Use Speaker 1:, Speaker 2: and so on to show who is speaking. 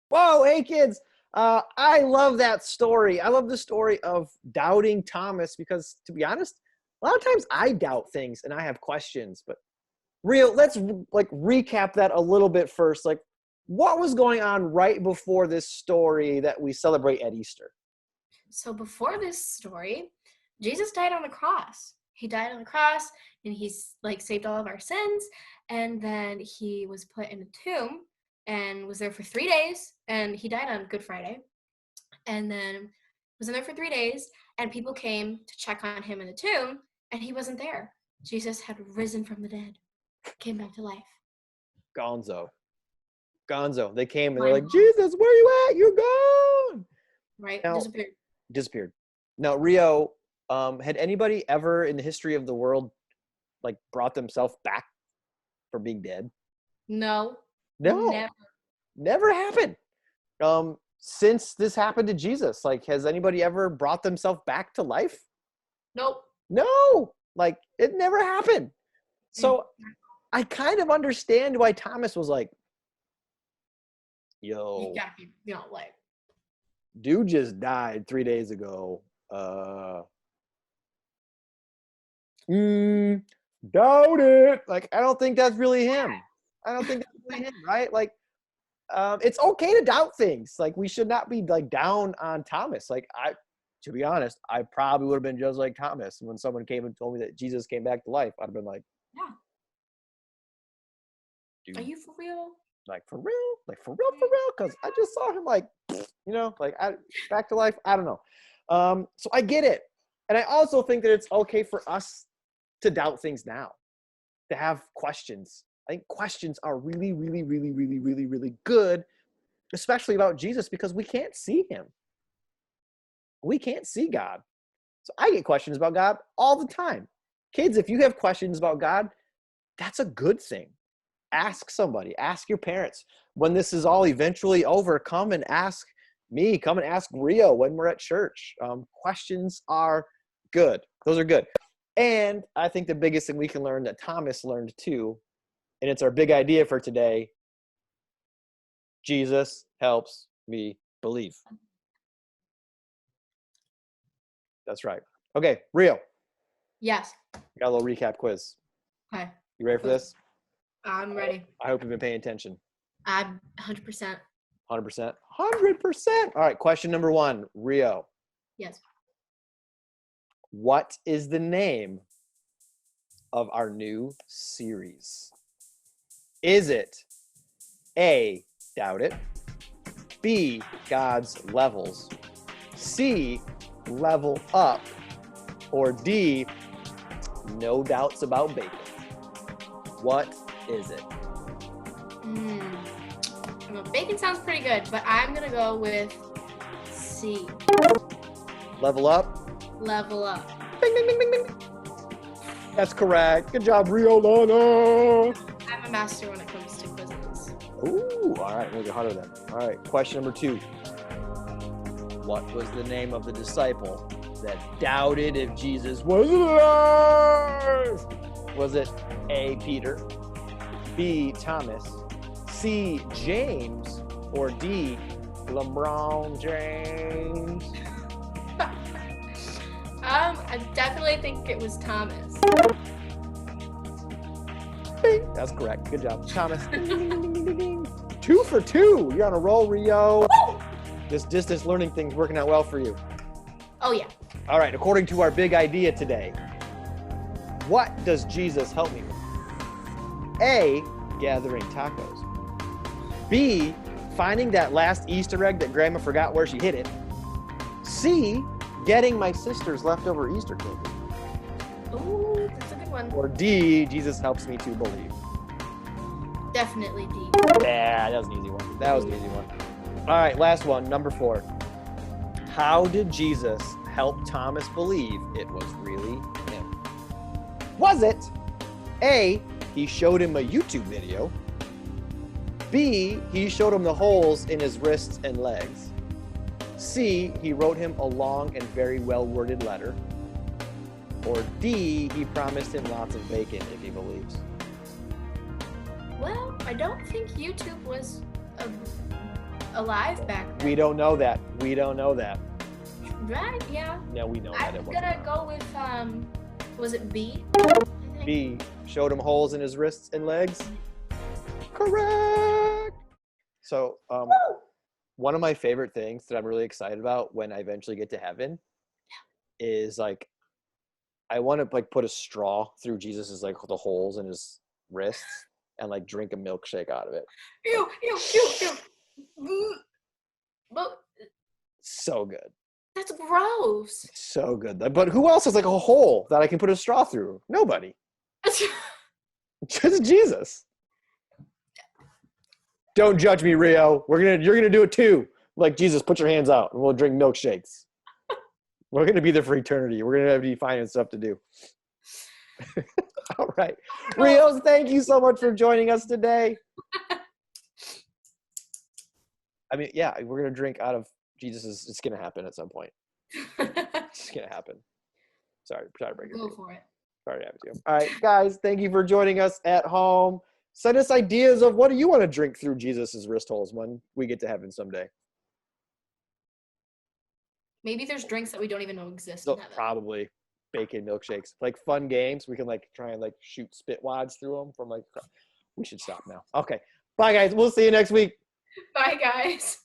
Speaker 1: Whoa, hey kids. I love that story. I love the story of doubting Thomas because, to be honest, a lot of times I doubt things and I have questions. But let's like recap that a little bit first. Like, what was going on right before this story that we celebrate at Easter?
Speaker 2: So before this story, Jesus died on the cross. He died on the cross and he's like saved all of our sins. And then he was put in a tomb and was there for 3 days. And he died on Good Friday. And then was in there for 3 days. And people came to check on him in the tomb and he wasn't there. Jesus had risen from the dead, came back to life.
Speaker 1: Gonzo. Gonzo. They came and they're
Speaker 2: Mind
Speaker 1: like,
Speaker 2: blown,
Speaker 1: Jesus, where you at? You're gone.
Speaker 2: right?
Speaker 1: Now,
Speaker 2: Disappeared.
Speaker 1: disappeared. Now, Rio, had anybody ever in the history of the world like brought themselves back from being dead?
Speaker 2: No.
Speaker 1: No,
Speaker 2: Never.
Speaker 1: never happened. Since this happened to Jesus, like, has anybody ever brought themselves back to life?
Speaker 2: Nope.
Speaker 1: No, like it never happened.
Speaker 2: Mm.
Speaker 1: So I kind of understand why Thomas was like,
Speaker 2: You
Speaker 1: yo,
Speaker 2: gotta be, like,
Speaker 1: dude just died 3 days ago. Doubt it. Like, I don't think that's really him. I don't think that's really him, right? Like, it's okay to doubt things. Like, we should not be like down on Thomas. Like, to be honest, I probably would have been just like Thomas when someone came and told me that Jesus came back to life. I'd have been like,
Speaker 2: yeah. Are
Speaker 1: dude,
Speaker 2: you for real?
Speaker 1: like for real, like for real, because I just saw him like, like back to life. I don't know. So I get it, and I also think that it's okay for us to doubt things now, to have questions. I think questions are really, really, really, really, really, really good, especially about Jesus, because we can't see him. We can't see God. So I get questions about God all the time. Kids, if you have questions about God, that's a good thing. Ask somebody, ask your parents. When this is all eventually over, come and ask me, come and ask Rio when we're at church. Questions are good. Those are good. And I think the biggest thing we can learn that Thomas learned too, and it's our big idea for today, Jesus helps me believe. That's right. Okay, Rio,
Speaker 2: Yes.
Speaker 1: got a little recap quiz.
Speaker 2: Okay.
Speaker 1: You ready for this?
Speaker 2: I'm ready.
Speaker 1: I hope you've been paying attention.
Speaker 2: I'm 100%.
Speaker 1: 100%? 100%. All right, question number 1, Rio.
Speaker 2: Yes.
Speaker 1: What is the name of our new series? Is it A, Doubt It, B, God's Levels, C, Level Up, or D, No Doubts About Bacon? What is it?
Speaker 2: Bacon sounds pretty good, but I'm going to go with C.
Speaker 1: Level Up?
Speaker 2: Level Up.
Speaker 1: Bing, bing, bing, bing, bing. That's correct. Good job, Rio Lana.
Speaker 2: I'm a master when it comes to quizzes.
Speaker 1: Ooh, all right, we'll get harder then. All right, question number 2. What was the name of the disciple that doubted if Jesus was alive? Was it A, Peter, B, Thomas, C, James, or D, LeBron James?
Speaker 2: I definitely think it was Thomas.
Speaker 1: Bing. That's correct. Good job, Thomas. 2 for 2. You're on a roll, Rio.
Speaker 2: Woo!
Speaker 1: This distance learning thing's working out well for you.
Speaker 2: Oh, yeah.
Speaker 1: All right, according to our big idea today, what does Jesus help me with? A, gathering tacos. B, finding that last Easter egg that Grandma forgot where she hid it. C, getting my sister's leftover Easter candy.
Speaker 2: Ooh, that's a good one.
Speaker 1: Or D, Jesus helps me to believe.
Speaker 2: Definitely D.
Speaker 1: Yeah, that was an easy one. That was an easy one. All right, last one, number 4. How did Jesus help Thomas believe it was really him? Was it A, he showed him a YouTube video, B, he showed him the holes in his wrists and legs, C, he wrote him a long and very well-worded letter, or D, he promised him lots of bacon if he believes?
Speaker 2: Well, I don't think YouTube was a alive back then.
Speaker 1: We don't know that. We don't know that.
Speaker 2: Right? Yeah.
Speaker 1: Yeah, we know that.
Speaker 2: I'm gonna go with was it B?
Speaker 1: B showed him holes in his wrists and legs. Correct. So, one of my favorite things that I'm really excited about when I eventually get to heaven is like, I want to like put a straw through Jesus's like the holes in his wrists and like drink a milkshake out of it.
Speaker 2: Ew, ew, ew, ew. But
Speaker 1: So good.
Speaker 2: that's gross.
Speaker 1: So good. But who else has like a hole that I can put a straw through? Nobody. Just Jesus. Don't judge me, Rio. You're gonna do it too. Like Jesus, put your hands out and we'll drink milkshakes. We're gonna be there for eternity. We're gonna be finding stuff to do. All right. Rios, thank you so much for joining us today. I mean, yeah, we're gonna drink out of Jesus's. It's gonna happen at some point. It's gonna happen. Sorry to break it.
Speaker 2: Go for it.
Speaker 1: Sorry to have it to you. All right, guys, thank you for joining us at home. Send us ideas of what do you want to drink through Jesus's wrist holes when we get to heaven someday.
Speaker 2: Maybe there's drinks that we don't even know exist
Speaker 1: So
Speaker 2: in heaven.
Speaker 1: probably bacon milkshakes, like fun games. We can like try and like shoot spit wads through them from like. We should stop now. Okay, bye guys. We'll see you next week.
Speaker 2: Bye guys.